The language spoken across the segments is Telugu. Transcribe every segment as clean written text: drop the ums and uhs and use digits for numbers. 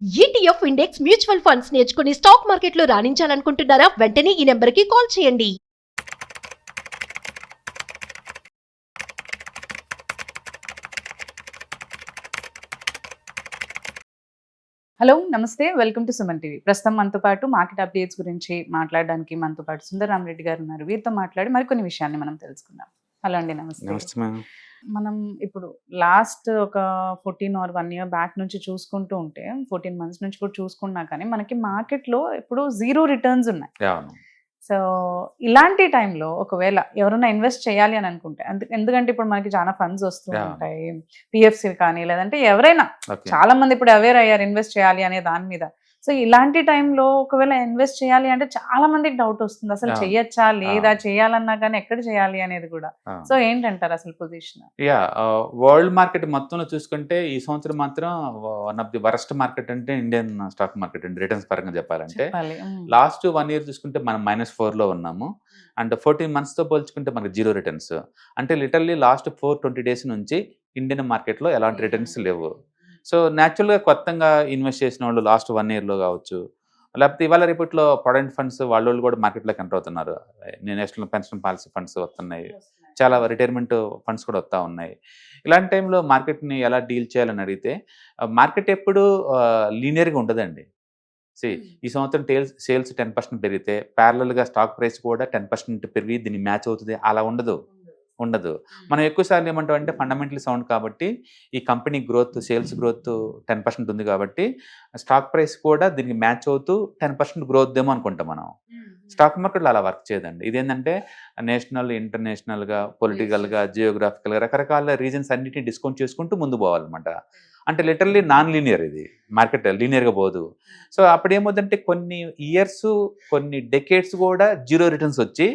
ఈటీఎఫ్ ఇండెక్స్ మ్యూచువల్ ఫండ్స్ నేర్చుకుని స్టాక్ మార్కెట్లో రాణించాలనుకుంటున్నారా? వెంటనే ఈ నెంబర్కి కాల్ చేయండి. హలో నమస్తే, వెల్కమ్ టు సుమన్ టీవీ. ప్రస్తుతం మనతో పాటు మార్కెట్ అప్డేట్స్ గురించి మాట్లాడడానికి మనతో పాటు సుందరరామరెడ్డి గారు ఉన్నారు. వీరితో మాట్లాడి మరికొన్ని విషయాన్ని మనం తెలుసుకుందాం. హలో అండి, నమస్తే. నమస్తే మేడం. మనం ఇప్పుడు లాస్ట్ ఒక 14 ఆర్ 1 ఇయర్ బ్యాక్ నుంచి చూసుకుంటూ ఉంటే 14 మంత్స్ నుంచి కూడా చూసుకున్నా కానీ మనకి మార్కెట్లో ఇప్పుడు జీరో రిటర్న్స్ ఉన్నాయి. అవును. సో ఇలాంటి టైంలో ఒకవేళ ఎవరైనా ఇన్వెస్ట్ చేయాలి అని అనుకుంటే ఎందుకంటే ఇప్పుడు మనకి చాలా ఫండ్స్ వస్తూ ఉంటాయి, పిఎఫ్సి కానీ లేదంటే ఎవరైనా ఓకే. చాలా మంది ఇప్పుడు అవేర్ అయ్యారు ఇన్వెస్ట్ చేయాలి అనే దాని మీద. సో ఇలాంటి టైంలో ఒకవేళ ఇన్వెస్ట్ చేయాలి అంటే చాలా మందికి డౌట్ వస్తుంది, అసలు చెయ్యొచ్చా లేదా, చేయాలన్నా కానీ ఎక్కడ చేయాలి అనేది కూడా. సో ఏంటంటారు అసలు పొజిషన్? వరల్డ్ మార్కెట్ మొత్తంలో చూసుకుంటే ఈ సంవత్సరం మాత్రం one of the worst market అంటే ఇండియన్ స్టాక్ మార్కెట్ అండి. రిటర్న్స్ పరంగా చెప్పాలంటే లాస్ట్ 1 ఇయర్ చూసుకుంటే మనం -4 లో ఉన్నాము. అండ్ 14 months తో పోల్చుకుంటే మనకి జీరో రిటర్న్స్. అంటే లిటరల్లీ లాస్ట్ 420 days నుంచి ఇండియన్ మార్కెట్లో ఎలాంటి రిటర్న్స్ లేవు. సో న్యాచురల్గా కొత్తగా ఇన్వెస్ట్ చేసిన వాళ్ళు లాస్ట్ 1 yearలో కావచ్చు, లేకపోతే ఇవాళ రేపట్లో ప్రొవిడెంట్ ఫండ్స్ వాళ్ళు కూడా మార్కెట్లోకి ఎంటర్ అవుతున్నారు. నేషనల్ పెన్షన్ పాలసీ ఫండ్స్ వస్తున్నాయి, చాలా రిటైర్మెంట్ ఫండ్స్ కూడా వస్తూ ఉన్నాయి. ఇలాంటి టైంలో మార్కెట్ని ఎలా డీల్ చేయాలని అడిగితే మార్కెట్ ఎప్పుడు లీనియర్గా ఉండదండి. ఈ సంవత్సరం సేల్స్ 10% పెరిగితే ప్యారలల్గా స్టాక్ ప్రైస్ కూడా 10% పెరిగి దీన్ని మ్యాచ్ అవుతుంది, అలా ఉండదు. మనం ఎక్కువసార్లు ఏమంటాం అంటే ఫండమెంటల్ సౌండ్ కాబట్టి ఈ కంపెనీ గ్రోత్, సేల్స్ గ్రోత్ 10% ఉంది కాబట్టి స్టాక్ ప్రైస్ కూడా దీనికి మ్యాచ్ అవుతూ 10% గ్రోత్ ఏమో అనుకుంటాం మనం. స్టాక్ మార్కెట్లో అలా వర్క్ చేయదండి. ఇదేంటంటే నేషనల్, ఇంటర్నేషనల్గా, పొలిటికల్గా, జియోగ్రాఫికల్గా రకరకాల రీజన్స్ అన్నిటిని డిస్కౌంట్ చేసుకుంటూ ముందు పోవాలన్నమాట. అంటే లిటరల్లీ నాన్ లీనియర్, ఇది మార్కెట్ లీనియర్గా పోదు. సో అప్పుడు ఏమవుతుందంటే కొన్ని ఇయర్స్, కొన్ని డెకేడ్స్ కూడా జీరో రిటర్న్స్ వచ్చి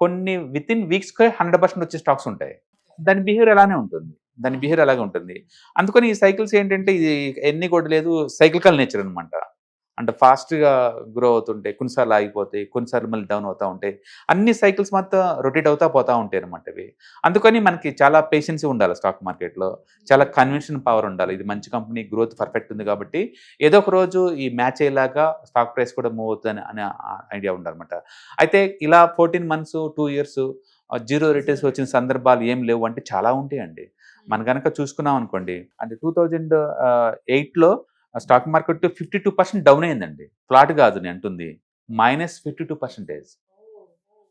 కొన్ని విత్ ఇన్ వీక్స్కి 100% వచ్చే స్టాక్స్ ఉంటాయి. దాని బిహేవియర్ అలాగే ఉంటుంది. అందుకని ఈ సైకిల్స్ ఏంటంటే ఇది ఎన్ని కూడా లేదు, సైక్లికల్ నేచర్ అనమాట. అంటే ఫాస్ట్గా గ్రో అవుతుంటాయి, కొన్నిసార్లు ఆగిపోతాయి, కొన్నిసార్లు మళ్ళీ డౌన్ అవుతూ ఉంటాయి. అన్ని సైకిల్స్ మొత్తం రొటేట్ అవుతూ పోతూ ఉంటాయి అనమాట ఇవి. అందుకని మనకి చాలా పేషెన్సీ ఉండాలి స్టాక్ మార్కెట్లో, చాలా కన్విన్షన్ పవర్ ఉండాలి. ఇది మంచి కంపెనీ, గ్రోత్ పర్ఫెక్ట్ ఉంది కాబట్టి ఏదో ఒక రోజు ఈ మ్యాచ్ అయ్యేలాగా స్టాక్ ప్రైస్ కూడా మూవ్ అవుతుంది అనే ఐడియా ఉండాలన్నమాట. అయితే ఇలా 14 months 2 years జీరో రిటర్న్స్ వచ్చిన సందర్భాలు ఏం లేవు అంటే చాలా ఉంటాయండి. మనం కనుక చూసుకున్నాం అనుకోండి, అంటే 2008లో స్టాక్ మార్కెట్ 52% డౌన్ అయిందండి. ఫ్లాట్ కాదు నేను అంటుంది, -52%.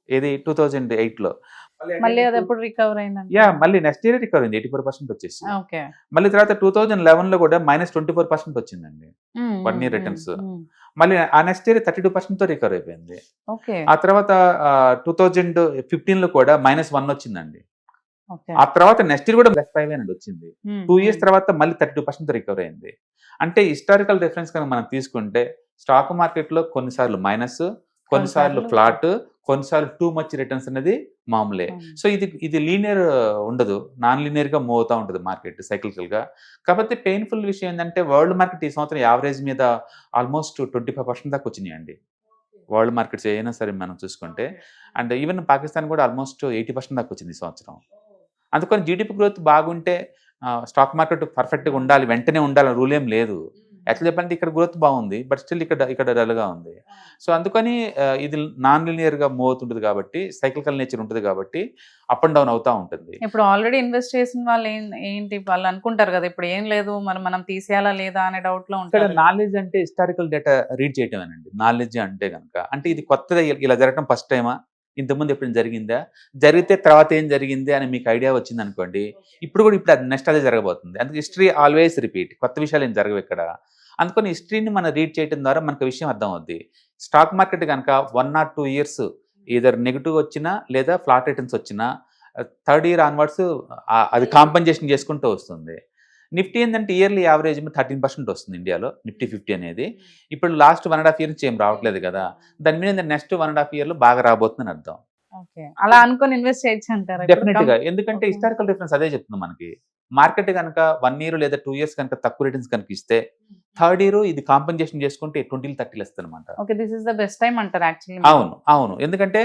ఇది 2008లో. మళ్ళీ అది ఎప్పుడు రికవర్ అయిందండి? మళ్ళీ నెక్స్ట్ ఇయర్ రికవర్ అయింది, 84% వచ్చేసి. మళ్ళీ తర్వాత 2011లో కూడా -24% వచ్చిందండి 1 year రిటర్న్స్. మళ్ళీ ఆ నెక్స్ట్ ఇయర్ 32%తో రికవర్ అయిపోయింది. ఆ తర్వాత 2015లో కూడా -1 వచ్చిందండి. ఆ తర్వాత నెక్స్ట్ ఇయర్ కూడా +5 అనేది వచ్చింది. 2 years తర్వాత మళ్ళీ 32% రికవర్ అయింది. అంటే హిస్టారికల్ రిఫరెన్స్ కనుక మనం తీసుకుంటే స్టాక్ మార్కెట్లో కొన్నిసార్లు మైనస్, కొన్నిసార్లు ఫ్లాట్, కొన్నిసార్లు టూ మచ్ రిటర్న్స్ అనేది మామూలే. సో ఇది లీనియర్ ఉండదు, నాన్ లీనియర్గా మూవ్ అవుతూ ఉంటుంది మార్కెట్ సైక్లికల్గా. కాకపోతే పెయిన్ఫుల్ విషయం ఏంటంటే వరల్డ్ మార్కెట్ ఈ సంవత్సరం యావరేజ్ మీద ఆల్మోస్ట్ 25% దాకా వచ్చినాయండి. వరల్డ్ మార్కెట్స్ ఏదైనా సరే మనం చూసుకుంటే, అండ్ ఈవెన్ పాకిస్తాన్ కూడా ఆల్మోస్ట్ 80% దాకా వచ్చింది ఈ సంవత్సరం. అందుకని జీడిపి గ్రోత్ బాగుంటే స్టాక్ మార్కెట్ పర్ఫెక్ట్గా ఉండాలి, వెంటనే ఉండాలని రూల్ ఏం లేదు. యాక్చువల్ చెప్పంటే ఇక్కడ గ్రోత్ బాగుంది, బట్ స్టిల్ ఇక్కడ డల్గా ఉంది. సో అందుకని ఇది నాన్ లీనియర్గా మూవ్ అవుతుంటుంది కాబట్టి, సైక్లికల్ నేచర్ ఉంటుంది కాబట్టి అప్ అండ్ డౌన్ అవుతూ ఉంటుంది. ఇప్పుడు ఆల్రెడీ ఇన్వెస్ట్ చేసిన వాళ్ళు ఏంటి వాళ్ళు అనుకుంటారు కదా, ఇప్పుడు ఏం లేదు మనం తీసేయాలా లేదా అనే డౌట్ లో ఉంటారు. నాలెడ్జ్ అంటే హిస్టారికల్ డేటా రీడ్ చేయటమేనండి నాలెడ్జ్ అంటే కనుక. అంటే ఇది కొత్తగా ఇలా జరగడం ఫస్ట్ టైమా, ఇంతకుముందు ఎప్పుడైనా జరిగిందా, జరిగితే తర్వాత ఏం జరిగింది అని మీకు ఐడియా వచ్చింది అనుకోండి, ఇప్పుడు అది నెక్స్ట్ అదే జరగబోతుంది. అందుకే హిస్టరీ ఆల్వేస్ రిపీట్, కొత్త విషయాలు ఏం జరగవు ఇక్కడ. అందుకని హిస్టరీని మనం రీడ్ చేయడం ద్వారా మనకు విషయం అర్థం అవుద్ది. స్టాక్ మార్కెట్ కనుక 1 or 2 years ఈధర్ నెగిటివ్ వచ్చినా లేదా ఫ్లాట్ రిటర్న్స్ వచ్చినా 3rd year ఆన్వర్డ్స్ అది కాంపెన్సేషన్ చేసుకుంటూ వస్తుంది. నిఫ్టీ ఏంటంటే ఇయర్లీ యావరేజ్ 13% వస్తుంది ఇండియాలో, నిఫ్టీ 50 అనేది. ఇప్పుడు లాస్ట్ 1.5 year నుంచి ఏం రావట్లేదు కదా, దాని మీద నెక్స్ట్ 1.5 yearలో బాగా రాబోతుందని అర్థం. అలా అనుకుని ఇన్వెస్ట్ చేయొచ్చు అంటారు డెఫినెట్గా. ఎందుకంటే హిస్టారికల్ రిఫరెన్స్ అదే చెప్తుంది మనకి. మార్కెట్ కనుక 1 year లేదా 2 years కనుక తక్కువ రిటర్న్స్ కనుక ఇస్తే 3rd year ఇది కాంపెన్సేషన్ చేసుకుంటే 20-30 ఇస్తుంది అనమాట. అవును. ఎందుకంటే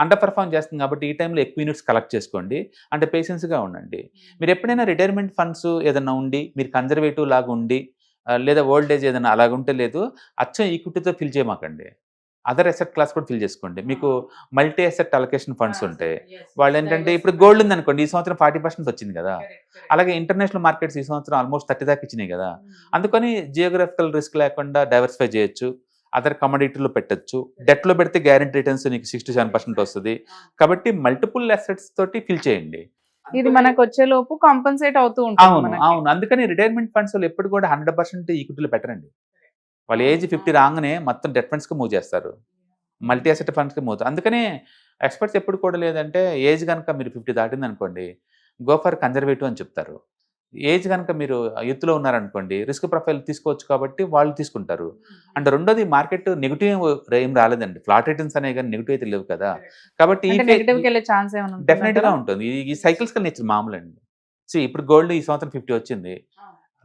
అండర్ పర్ఫార్మ్ చేస్తుంది కాబట్టి ఈ టైంలో ఎక్కువ యూనిట్స్ కలెక్ట్ చేసుకోండి, అంటే పేషెన్స్గా ఉండండి. మీరు ఎప్పుడైనా రిటైర్మెంట్ ఫండ్స్ ఏదైనా ఉండి మీరు కన్జర్వేటివ్ లాగా ఉండి లేదా ఓల్డ్ ఏజ్ ఏదైనా అలాగుంటే లేదు, అచ్చం ఈక్విటీతో ఫిల్ చేయమాకండి. అదర్ అసెట్ క్లాస్ కూడా ఫిల్ చేసుకోండి. మీకు మల్టీ అసెట్ అలొకేషన్ ఫండ్స్ ఉంటాయి. వాళ్ళు ఏంటంటే ఇప్పుడు గోల్డ్ ఉందనుకోండి, ఈ సంవత్సరం 40% వచ్చింది కదా. అలాగే ఇంటర్నేషనల్ మార్కెట్స్ ఈ సంవత్సరం ఆల్మోస్ట్ 30 దాకా ఇచ్చినాయి కదా. అందుకని జియోగ్రఫికల్ రిస్క్ లేకుండా డైవర్సిఫై చేయొచ్చు. అదర్ కమోడిటీలో పెట్టచ్చు. డెట్లో పెడితే గ్యారెంటీ రిటర్న్స్ నీకు 67% వస్తుంది. కాబట్టి మల్టిపుల్ అసెట్స్ తోటి ఫిల్ చేయండి. ఇది మనకు వచ్చే లోపు కాంపన్సేట్ అవుతూ ఉంటుంది అవును మనకి. అవును అందుకని రిటైర్మెంట్ ఫండ్స్ వాళ్ళు ఎప్పుడు కూడా 100% ఈక్విటీలో పెట్టరండి. వాళ్ళ ఏజ్ 50 రాగానే మొత్తం డెట్ ఫండ్స్కి మూవ్ చేస్తారు, మల్టీ అసెట్ ఫండ్స్కి మూవ్. అందుకనే ఎక్స్పర్ట్స్ ఎప్పుడు కూడా లేదంటే ఏజ్ కనుక మీరు 50 దాటింది అనుకోండి, గో ఫర్ కన్జర్వేటివ్ అని చెప్తారు. ఏజ్ కనుక మీరు ఎత్తులో ఉన్నారనుకోండి, రిస్క్ ప్రొఫైల్ తీసుకోవచ్చు కాబట్టి వాళ్ళు తీసుకుంటారు. అండ్ రెండోది మార్కెట్ నెగిటివ్ ఏం రాలేదండి, ఫ్లాట్ రిటర్న్స్ అనేవి కానీ నెగిటివ్ అయితే లేవు కదా. కాబట్టి నెగటివ్కి వెళ్ళే ఛాన్స్ ఏమైనా ఉంటుందా? డెఫినెట్గా ఉంటుంది. ఈ సైకిల్స్ కల్ నేచర్ మామూలు అండి. ఇప్పుడు గోల్డ్ ఈ సంవత్సరం 50 వచ్చింది,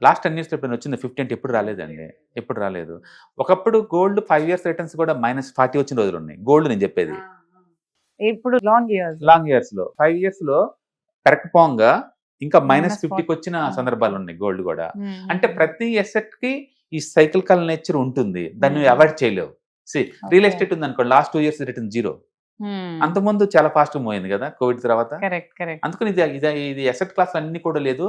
లాస్ట్ 10 yearsలో ఎప్పుడైనా వచ్చింది 50 అంటే ఎప్పుడు రాలేదండి, ఎప్పుడు రాలేదు. ఒకప్పుడు గోల్డ్ 5 years రిటర్న్స్ కూడా -40 వచ్చిన రోజులు ఉన్నాయి. గోల్డ్ నేను చెప్పేది ఇప్పుడు లాంగ్ ఇయర్స్లో 5 yearsలో కరెక్ట్ పోంగా ఇంకా -50కి వచ్చిన -40 సందర్భాలు ఉన్నాయి గోల్డ్ కూడా. అంటే ప్రతి ఎసెట్ కి ఈ సైకిల్ నేచర్ ఉంటుంది, దాన్ని అవాయిడ్ చేయలేవు. రియల్ ఎస్టేట్ ఉంది అనుకో, లాస్ట్ 2 years రిటర్న్ 0. అంతకుముందు చాలా ఫాస్ట్ మూవ్ అయింది కదా కోవిడ్ తర్వాత. అందుకని ఇది ఎసెట్ క్లాస్ అన్ని కూడా లేదు,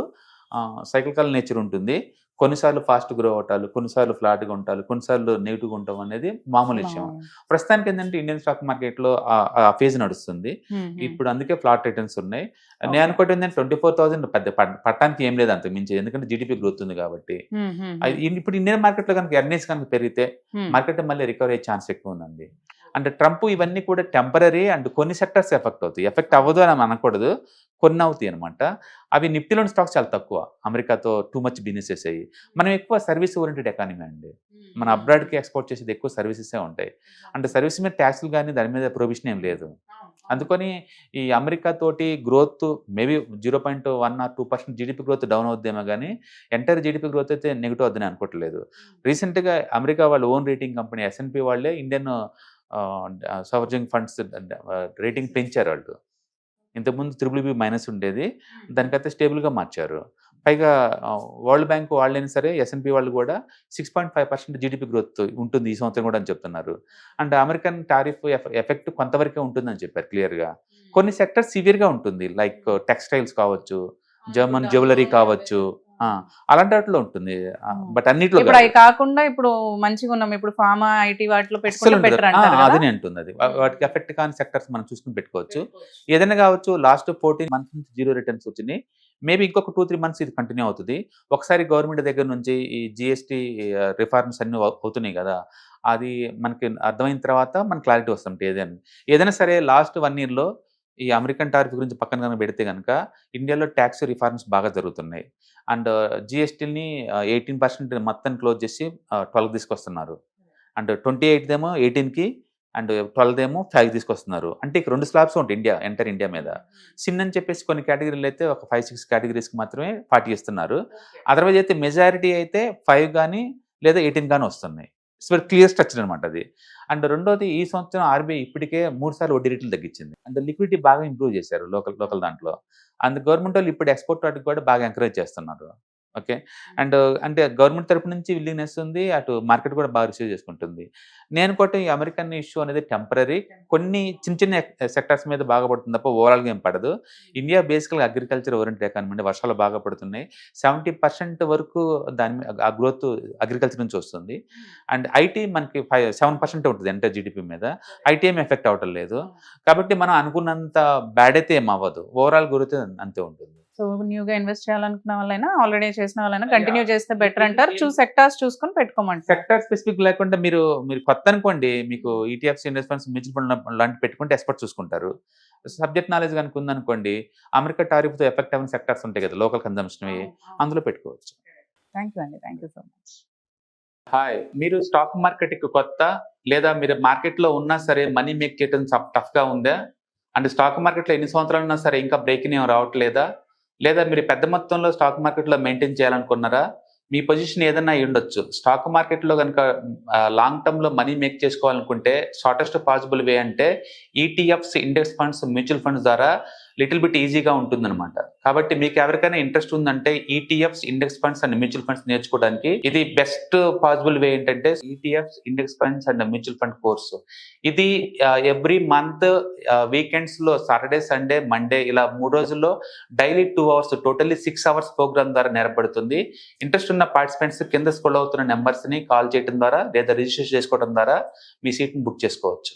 సైకిల్ నేచర్ ఉంటుంది. కొన్నిసార్లు ఫాస్ట్ గ్రో అవటాలు, కొన్నిసార్లు ఫ్లాట్గా ఉంటారు, కొన్నిసార్లు నెగిటివ్గా ఉండటం అనేది మామూలు విషయం. ప్రస్తుతానికి ఏంటంటే ఇండియన్ స్టాక్ మార్కెట్లో ఆ ఫేజ్ నడుస్తుంది ఇప్పుడు, అందుకే ఫ్లాట్ రిటర్న్స్ ఉన్నాయి. నేను అనుకోవటం ఏంటంటే 24,000 పెద్ద పట్టడానికి ఏం లేదు అంత మించి, ఎందుకంటే జీడిపి గ్రోత్ ఉంది కాబట్టి. ఇప్పుడు ఇండియన్ మార్కెట్లో కనుక ఎర్నింగ్స్ కనుక పెరిగితే మార్కెట్ మళ్ళీ రికవర్ అయ్యే ఛాన్స్ ఎక్కువ ఉందండి. అంటే ట్రంప్ ఇవన్నీ కూడా టెంపరీ అండ్ కొన్ని సెక్టర్స్ ఎఫెక్ట్ అవుతాయి. ఎఫెక్ట్ అవ్వదు అని అనకూడదు, కొన్ని అవుతాయి అనమాట. అవి నిఫ్టీలోని స్టాక్స్ చాలా తక్కువ, అమెరికాతో టూ మచ్ బిజినెసెస్ అయ్యి. మనం ఎక్కువ సర్వీస్ ఓరియంటెడ్ ఎకానమీ అండి, మన అబ్రాడ్కి ఎక్స్పోర్ట్ చేసేది ఎక్కువ సర్వీసెసే ఉంటాయి. అంటే సర్వీస్ మీద ట్యాక్స్లు కానీ దాని మీద ప్రొవిజన్ ఏం లేదు. అందుకని ఈ అమెరికా తోటి growth maybe 0.1 or 2% GDP growth down అవుద్దేమో కానీ ఎంటైర్ జీడిపి గ్రోత్ అయితే నెగిటివ్ అవుద్దని అనుకోవట్లేదు. రీసెంట్గా అమెరికా వాళ్ళ ఓన్ రేటింగ్ కంపెనీ S&P వాళ్ళే ఇండియన్ సవర్జింగ్ ఫండ్స్ రేటింగ్ పెంచారు వాళ్ళు. ఇంతకుముందు BBB- ఉండేది, దానికైతే స్టేబుల్గా మార్చారు. పైగా వరల్డ్ బ్యాంక్ వాళ్ళైనా సరే S&P వాళ్ళు కూడా 6.5% జీడిపి గ్రోత్ ఉంటుంది ఈ సంవత్సరం కూడా అని చెప్తున్నారు. అండ్ అమెరికన్ టారిఫ్ ఎఫెక్ట్ కొంతవరకే ఉంటుందని చెప్పారు క్లియర్గా. కొన్ని సెక్టర్స్ సివియర్గా ఉంటుంది, లైక్ టెక్స్టైల్స్ కావచ్చు, జర్మన్ జ్యువెలరీ కావచ్చు, అలాంటి వాటిలో ఉంటుంది. బట్ అన్నిట్లో అవి కాకుండా ఇప్పుడు మంచిగా ఉన్నాం, ఇప్పుడు ఫార్మా ఐటీ వాటిలో అదే అంటుంది. అది వాటికి ఎఫెక్ట్ కాని సెక్టర్స్ మనం చూసుకుని పెట్టుకోవచ్చు. ఏదైనా కావచ్చు. లాస్ట్ 14 months నుంచి 0 రిటర్న్స్ వచ్చినాయి. మేబీ ఇంకొక 2-3 months ఇది కంటిన్యూ అవుతుంది. ఒకసారి గవర్నమెంట్ దగ్గర నుంచి ఈ GST రిఫార్మ్స్ అన్ని అవుతున్నాయి కదా, అది మనకి అర్థమైన తర్వాత మనకి క్లారిటీ వస్తుంది. ఏదైనా సరే లాస్ట్ 1 yearలో ఈ అమెరికన్ టారిఫ్ గురించి పక్కన కనుక పెడితే కనుక ఇండియాలో ట్యాక్స్ రిఫార్మ్స్ బాగా జరుగుతున్నాయి. అండ్ GSTని 18% మొత్తం క్లోజ్ చేసి 12 తీసుకొస్తున్నారు. అండ్ 28 ఏమో 18కి అండ్ 12 ఏమో 5 తీసుకొస్తున్నారు. అంటే ఇక 2 స్లాబ్స్ ఉంటాయి ఎంటర్ ఇండియా మీద. సిన్ అని చెప్పేసి కొన్ని కేటగిరీలు అయితే ఒక 5-6 కేటగిరీస్కి మాత్రమే 40 ఇస్తున్నారు. అదర్వైజ్ అయితే మెజారిటీ అయితే 5 కానీ లేదా 18 కానీ వస్తున్నాయి. ఇట్స్ వెరీ క్లియర్ స్ట్రక్చర్ అనమాట అది. అండ్ రెండోది, ఈ సంవత్సరం RBI ఇప్పటికే 3 సార్లు వడ్డీ రేట్లు తగ్గించింది. అండ్ లిక్విడిటీ బాగా ఇంప్రూవ్ చేశారు లోకల్ దాంట్లో. అండ్ గవర్నమెంట్ వాళ్ళు ఇప్పుడు ఎక్స్పోర్ట్ వాటికి కూడా బాగా ఎంకరేజ్ చేస్తున్నారు. ఓకే. అండ్ అంటే గవర్నమెంట్ తరపు నుంచి విల్లింగ్నెస్ ఉంది, అటు మార్కెట్ కూడా బాగా రిసీవ్ చేసుకుంటుంది. నేను కూడా ఈ అమెరికన్ ఇష్యూ అనేది టెంపరీ, కొన్ని చిన్న సెక్టర్స్ మీద బాగా పడుతుంది తప్ప ఓవరాల్గా ఏం పడదు. ఇండియా బేసికల్గా అగ్రికల్చర్ ఓరియంటెడ్ ఎకానమీ అండి. వర్షాలు బాగా పడుతున్నాయి. 70% వరకు ఆ గ్రోత్ అగ్రికల్చర్ నుంచి వస్తుంది. అండ్ ఐటీ మనకి 7% ఉంటుంది ఎంటర్ జీడిపి మీద. ఐటీ ఏం ఎఫెక్ట్ అవ్వటం లేదు. కాబట్టి మనం అనుకున్నంత బ్యాడ్ అయితే ఏం అవ్వదు, ఓవరాల్ గ్రోత్ అంతే ఉంటుంది. సో న్యూగా ఇన్వెస్ట్ చేయాలనుకున్న వాళ్ళైనా, ఆల్రెడీ చేసిన వాళ్ళైనా కంటిన్యూ చేస్తే బెటర్ అంటారు. సెక్టార్స్ చూసుకొని పెట్టుకోమంటారు. సెక్టార్ స్పెసిఫిక్ లేకుండా మీరు కొత్త అనుకోండి, మీకు ETFs, index funds, mutual fund లాంటి పెట్టుకుంటే ఎక్స్పర్ట్ చూసుకుంటారు. సబ్జెక్ట్ నాలెడ్జ్ కనుక ఉందనుకోండి, అమెరికా టారిఫ్తో ఎఫెక్ట్ అవ్వని సెక్టార్స్ ఉంటాయి కదా లోకల్ కన్జంప్షన్, అందులో పెట్టుకోవచ్చు. థ్యాంక్ యూ అండి, thank you so much. Hi, మీరు స్టాక్ మార్కెట్కి కొత్త, లేదా మీరు మార్కెట్లో ఉన్నా సరే మనీ మేక్ చేయడం టఫ్గా ఉందా? అంటే స్టాక్ మార్కెట్లో ఎన్ని సంవత్సరాలు ఉన్నా సరే ఇంకా బ్రేకింగ్ ఏం రావట్లేదా? లేదా మీరు పెద్ద మొత్తంలో స్టాక్ మార్కెట్లో మెయింటైన్ చేయాలనుకున్నారా? మీ పొజిషన్ ఏదైనా అయి ఉండొచ్చు. స్టాక్ మార్కెట్లో కనుక లాంగ్ టర్మ్లో మనీ మేక్ చేసుకోవాలనుకుంటే షార్టెస్ట్ పాసిబుల్ వే అంటే ETFs, index funds, mutual funds ద్వారా, లిటిల్ బిట్ ఈజీగా ఉంటుందన్నమాట. కాబట్టి మీకు ఎవరికైనా ఇంట్రెస్ట్ ఉందంటే ETFs, index funds and mutual funds నేర్చుకోవడానికి ఇది బెస్ట్ పాసిబుల్ వే ఏంటంటే ETFs, index funds and mutual fund course. ఇది ఎవ్రీ మంత్ వీకెండ్స్ లో సాటర్డే, సండే, మండే ఇలా 3 రోజుల్లో daily 2 hours totally 6 hours programme ద్వారా నేర్పడుతుంది. ఇంట్రెస్ట్ ఉన్న పార్టిసిపెంట్స్ కింద స్క్రోల్ అవుతున్న నెంబర్స్ ని కాల్ చేయడం ద్వారా లేదా రిజిస్టర్ చేసుకోవడం ద్వారా మీ సీట్ ని బుక్ చేసుకోవచ్చు.